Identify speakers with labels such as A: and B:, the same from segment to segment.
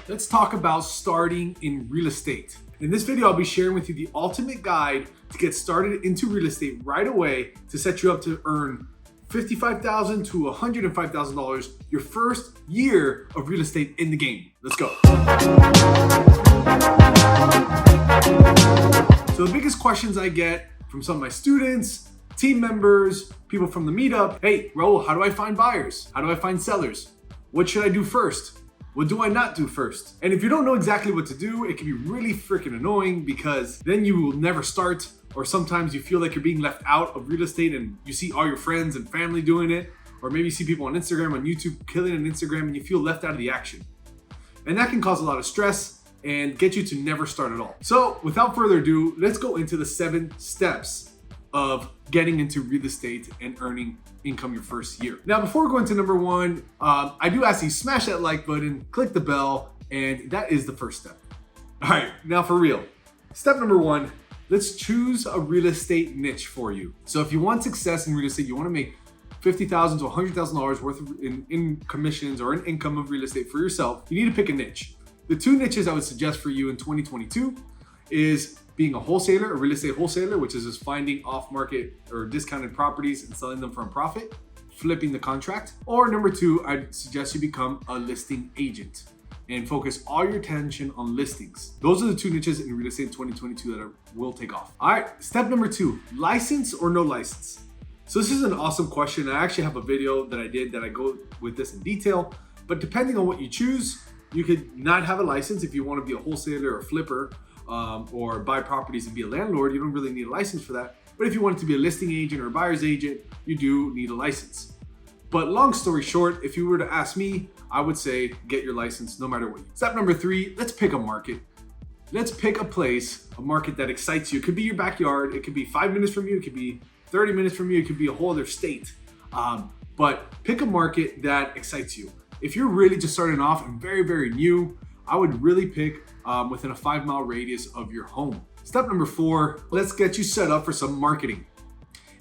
A: Let's talk about starting in real estate. In this video, I'll be sharing with you the ultimate guide to get started into real estate right away to set you up to earn $55,000 to $105,000 your first year of real estate in the game. Let's go. So the biggest questions I get from some of my students, team members, people from the meetup, hey, Raul, how do I find buyers? How do I find sellers? What should I do first? What do I not do first? And if you don't know exactly what to do, it can be really freaking annoying because then you will never start, or sometimes you feel like you're being left out of real estate and you see all your friends and family doing it, or maybe you see people on Instagram, on YouTube, killing it on Instagram, and you feel left out of the action. And that can cause a lot of stress and get you to never start at all. So without further ado, let's go into the 7 steps of getting into real estate and earning income your first year. Now, before we go into number 1, I do ask you smash that like button, click the bell, and that is the first step. All right, now for real. Step number 1, let's choose a real estate niche for you. So if you want success in real estate, you want to make $50,000 to $100,000 worth of in commissions or in income of real estate for yourself, you need to pick a niche. The 2 niches I would suggest for you in 2022 is being a wholesaler, a real estate wholesaler, which is just finding off-market or discounted properties and selling them for a profit, flipping the contract. Or number 2, I'd suggest you become a listing agent and focus all your attention on listings. Those are the 2 niches in real estate in 2022 that will take off. All right, step number 2, license or no license? So this is an awesome question. I actually have a video that I did that I go with this in detail, but depending on what you choose, you could not have a license if you want to be a wholesaler or flipper, or buy properties and be a landlord. You don't really need a license for that. But if you want to be a listing agent or a buyer's agent, you do need a license. But long story short, if you were to ask me, I would say get your license no matter what. Step number 3, let's pick a market. Let's pick a place, a market that excites you. It could be your backyard. It could be 5 minutes from you. It could be 30 minutes from you. It could be a whole other state. But pick a market that excites you. If you're really just starting off and very, very new, I would really pick within a 5-mile radius of your home. Step number 4, let's get you set up for some marketing.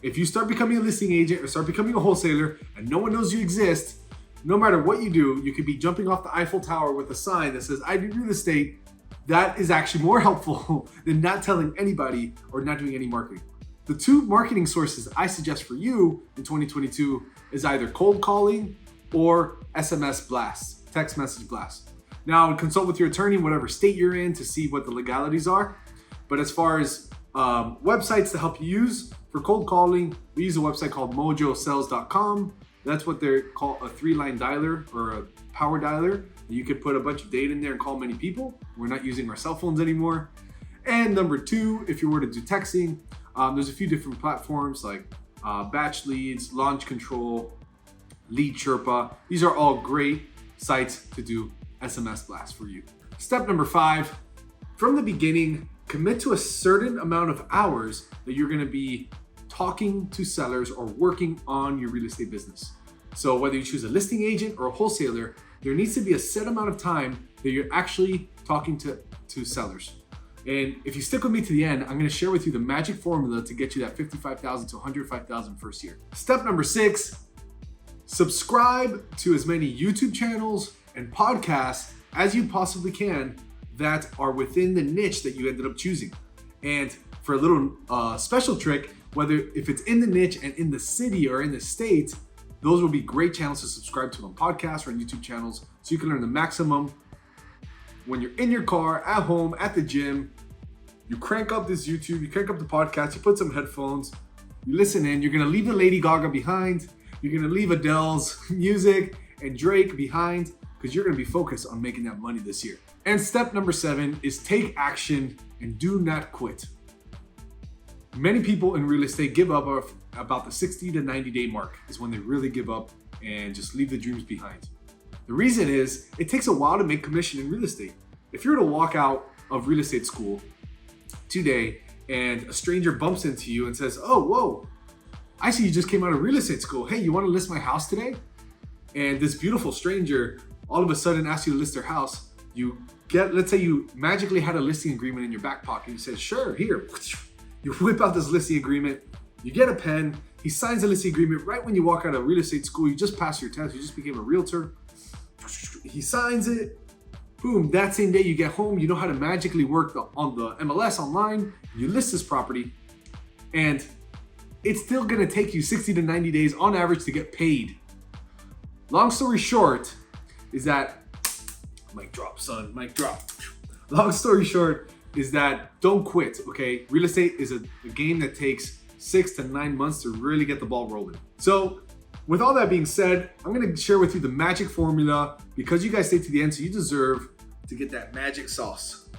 A: If you start becoming a listing agent or start becoming a wholesaler and no one knows you exist, no matter what you do, you could be jumping off the Eiffel Tower with a sign that says, I do real estate. That is actually more helpful than not telling anybody or not doing any marketing. The 2 marketing sources I suggest for you in 2022 is either cold calling or SMS blasts, text message blasts. Now, consult with your attorney, whatever state you're in, to see what the legalities are. But as far as websites to help you use for cold calling, we use a website called mojosells.com. That's what they're called, a 3-line dialer or a power dialer. You could put a bunch of data in there and call many people. We're not using our cell phones anymore. And number 2, if you were to do texting, there's a few different platforms like Batch Leads, Launch Control, Lead Sherpa. These are all great sites to do SMS blast for you. Step number 5, from the beginning, commit to a certain amount of hours that you're going to be talking to sellers or working on your real estate business. So whether you choose a listing agent or a wholesaler, there needs to be a set amount of time that you're actually talking to sellers. And if you stick with me to the end, I'm going to share with you the magic formula to get you that $55,000 to $105,000 first year. Step number 6, subscribe to as many YouTube channels and podcasts as you possibly can that are within the niche that you ended up choosing. And for a little special trick, whether if it's in the niche and in the city or in the state, those will be great channels to subscribe to on podcasts or on YouTube channels so you can learn the maximum. When you're in your car, at home, at the gym, you crank up this YouTube, you crank up the podcast, you put some headphones, you listen in, you're gonna leave the Lady Gaga behind, you're gonna leave Adele's music and Drake behind, because you're gonna be focused on making that money this year. And step number 7 is take action and do not quit. Many people in real estate give up about the 60 to 90 day mark is when they really give up and just leave the dreams behind. The reason is it takes a while to make commission in real estate. If you were to walk out of real estate school today and a stranger bumps into you and says, oh, whoa, I see you just came out of real estate school. Hey, you want to list my house today? And this beautiful stranger all of a sudden asks you to list their house. Let's say you magically had a listing agreement in your back pocket. You said, sure, here. You whip out this listing agreement. You get a pen. He signs the listing agreement right when you walk out of real estate school. You just passed your test. You just became a realtor. He signs it. Boom, that same day you get home, you know how to magically work on the MLS online, you list this property, and it's still gonna take you 60 to 90 days on average to get paid. Long story short is that, mic drop, son, mic drop. Long story short is that don't quit, okay? Real estate is a game that takes 6 to 9 months to really get the ball rolling. So with all that being said, I'm gonna share with you the magic formula because you guys stay to the end, so you deserve to get that magic sauce.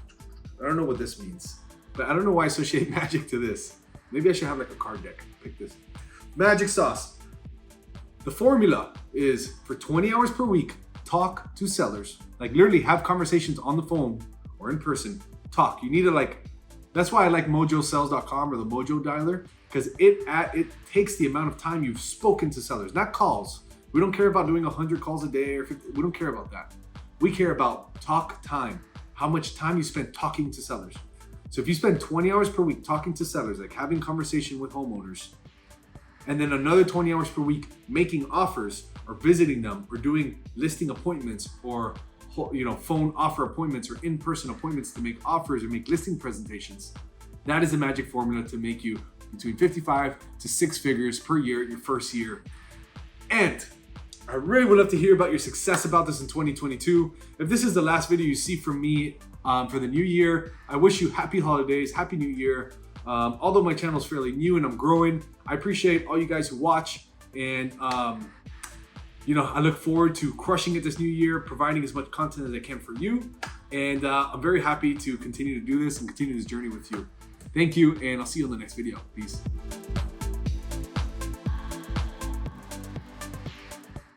A: I don't know what this means, but I don't know why I associate magic to this. Maybe I should have like a card deck. Pick this. Magic sauce. The formula is for 20 hours per week, talk to sellers. Like literally have conversations on the phone or in person. Talk. You need to that's why I like mojosells.com or the Mojo Dialer, because it takes the amount of time you've spoken to sellers, not calls. We don't care about doing 100 calls a day or 50. We don't care about that. We care about talk time, how much time you spend talking to sellers. So if you spend 20 hours per week talking to sellers, like having conversation with homeowners, and then another 20 hours per week making offers or visiting them or doing listing appointments or phone offer appointments or in-person appointments to make offers or make listing presentations, that is the magic formula to make you between 55 to 6 figures per year your first year. And I really would love to hear about your success about this in 2022. If this is the last video you see from me for the new year, I wish you happy holidays, happy new year. Although my channel is fairly new and I'm growing, I appreciate all you guys who watch, and I look forward to crushing it this new year, providing as much content as I can for you. And I'm very happy to continue to do this and continue this journey with you. Thank you, and I'll see you in the next video. Peace.